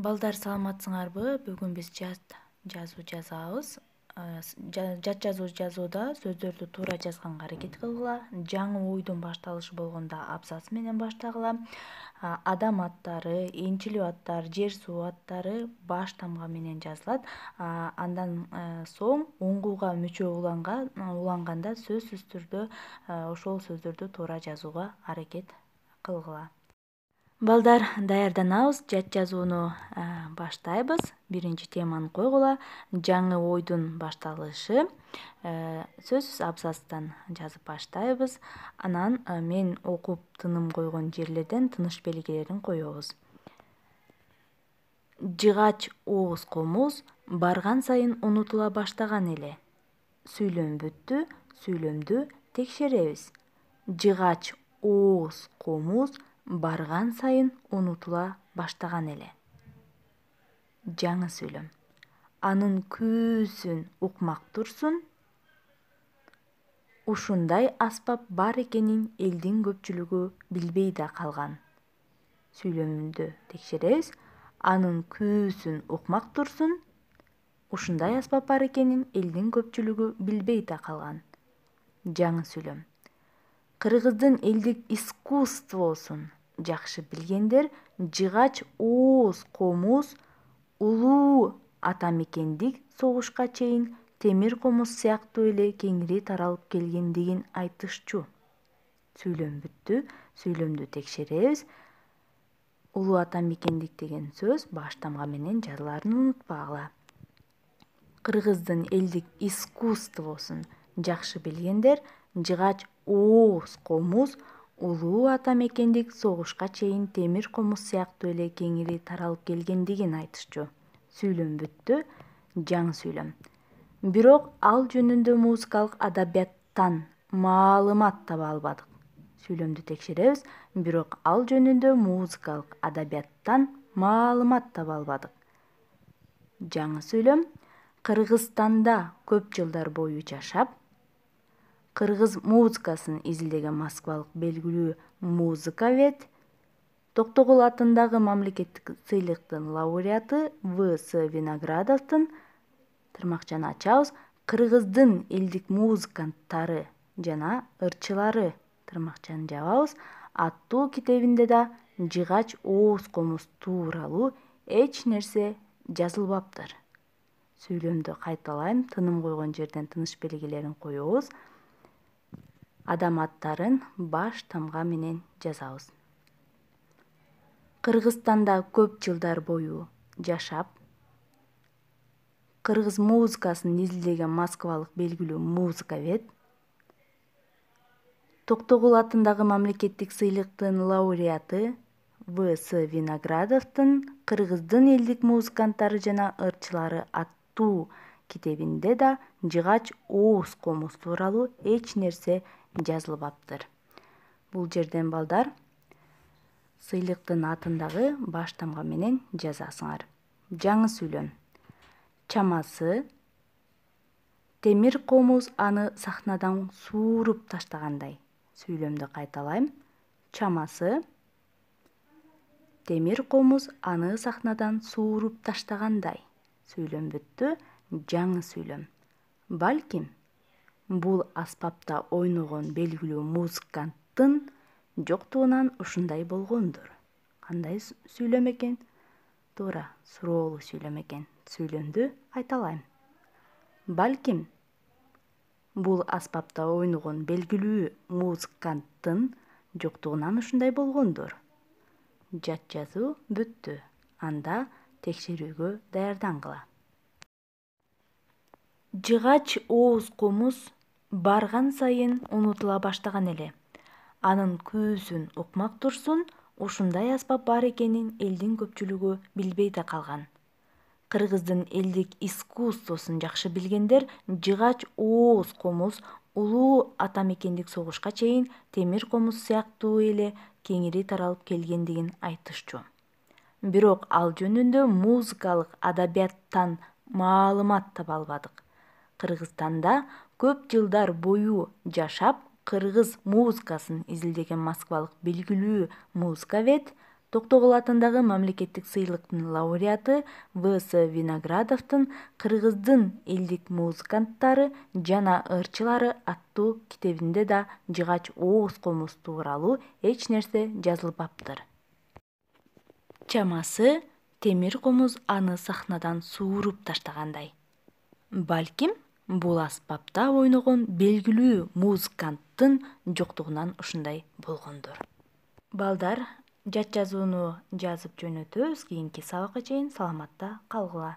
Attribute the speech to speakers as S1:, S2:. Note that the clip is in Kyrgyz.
S1: Балдар, саламатсыңарбы? Бүгүн биз жазуу жазабыз. Жат жазуу жазууда сөздөрдү туура жазганга аракет кылгыла. Жаңы ойдун башталышы болгондо абзац менен баштагыла. Адам аттары, энчилүү аттар, жер суу аттары баш тамга менен жазылат. Андан соң уңгууга мүчө уланганда сөзсүз түрдө ошол сөздөрдү туура жазууга аракет кылгыла. Балдар, даярданабыз. Жат жазууну баштайбыз. Биринчи теманы койгула. Жаңы ойдун башталышы. Сөзсүз абзацтан жазып баштайбыз. Анан мен окуп тыным койгон жерлерден тыныш белгилерин коебуз. Жыгач ооз комуз барган сайын унутула баштаган эле. Сүйлөм бүттү, сүйлөмдү текшеребиз. Жыгач ооз комуз барган сайын унутула баштаган эле. Жаңы сүйлөм. Анын күүсүн укмак турсун. Ушундай аспап бар экенин элдин көпчүлүгү билбей да калган. Сүйлөмдү текшеребиз. Анын күүсүн укмак турсун. Ушундай аспап бар экенин элдин көпчүлүгү билбей да калган. Жаңы сүйлөм. Кыргыздын элдик искусствосун жакшы билгендер жыгач ооз комуз улуу ата мекендик согушка чейин темир комуз сыяктуу эле кеңири таралып келгендигин айтышчу. Сүйлөм бүттү, сүйлөмдү текшеребиз. Улуу ата мекендик деген сөз баш тамга менен жазылаарын унутпагыла. Кыргыздын элдик искусствосун жакшы билгендер жыгач ооз комуз улуу ата мекендик согушка чейин темир комуз сыяктуу эле кеңири таралып келгендигин айтышчу. Сүйлөм бүттү, жаңы сүйлөм. Бирок ал жөнүндө музыкалык адабияттан маалымат таба албадык. Сүйлөмдү текшеребиз. Бирок ал жөнүндө музыкалык адабияттан маалымат таба албадык. Жаңы сүйлөм. Кыргызстанда көп жылдар бою жашап, кыргыз музыкасын изилдеген москвалык белгилүү музыковед, Токтогул атындагы мамлекеттик сыйлыктын лауреаты В.С. Виноградовдун тырмакчаны ачабыз кыргыздын элдик музыканттары жана ырчылары тырмакчаны жабабыз аттуу китебинде да жыгач ооз комуз тууралуу эч нерсе жазылбаптыр. Сүйлөмдү кайталайм, тыным койгон жерден тыныш белгилерин коебуз. Адам аттарын баш тамга менен жазабыз. Кыргызстанда көп жылдар бою жашап, кыргыз музыкасын изилдеген москвалык белгилүү музыковед, Токтогул атындагы мамлекеттик сыйлыктын лауреаты В.С. Виноградовдун кыргыздын элдик музыканттары жана ырчылары аттуу китебинде да жыгач ооз комуз тууралуу эч нерсе жазылбаптыр. Бул жерден балдар сыйлыктын атын дагы баш тамга менен жазасыңар. Жаңы сүйлөм. Чамасы темир комуз аны сахнадан сууруп таштагандай. Сүйлөмдү кайталайм. Чамасы темир комуз аны сахнадан сууруп таштагандай. Сүйлөм бүттү, жаңы сүйлөм. Балким бул аспапта ойногон белгилүү музыканттын жоктугунан ушундай болгондур. Кандай сүйлөм экен? Туура, суроолуу сүйлөм экен. Сүйлөмдү кайталайм. Балким бул аспапта ойногон белгилүү музыканттын жоктугунан ушундай болгондур. Жат жазуу бүттү. Анда текшерүүгө даярдангыла. Жыгач ооз комуз барган сайын унутула баштаган эле. Анын күүсүн укмак турсун, ушундай аспап бар экенин элдин көпчүлүгү билбей да калган. Кыргыздын элдик искусствосун жакшы билгендер жыгач ооз комуз улуу ата мекендик согушка чейин темир комуз сыяктуу эле кеңири таралып келгендигин айтышчу. Бирок ал жөнүндө музыкалык адабияттан маалымат таба албадык. Кыргызстанда көп жылдар бою жашап, кыргыз музыкасын изилдеген москвалык белгилүү музыковед, Токтогул атындагы мамлекеттик сыйлыктын лауреаты В.С. Виноградовдун «Кыргыздын элдик музыканттары жана ырчылары» аттуу китебинде да жыгач ооз комуз тууралуу эч нерсе жазылбаптыр. Чамасы темир комуз аны сахнадан сууруп таштагандай. Балким бул аспапта ойногон белгилүү музыканттын жоктугунан ушундай болгондур. Балдар, жат жазууну жазып жөнөтөбүз. Кийинки сабакка чейин саламатта калгыла.